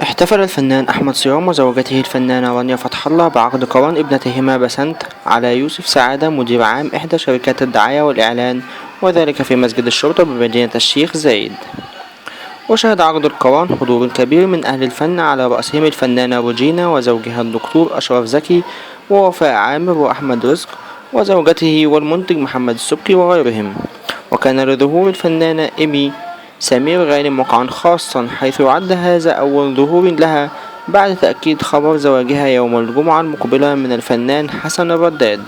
احتفل الفنان أحمد صيام وزوجته الفنانة رانيا فتح الله بعقد قران ابنتهما بسنت على يوسف سعادة مدير عام إحدى شركات الدعاية والإعلان، وذلك في مسجد الشرطة بمدينة الشيخ زايد. وشهد عقد القران حضور كبير من أهل الفن على رأسهم الفنانة روجينا وزوجها الدكتور أشرف زكي ووفاء عامر وأحمد رزق وزوجته والمنتج محمد السبكي وغيرهم. وكان لظهور الفنانة إيمي سمير غانم وقعا خاصا، حيث يعد هذا أول ظهور لها بعد تأكيد خبر زواجها يوم الجمعة المقبلة من الفنان حسن الرداد.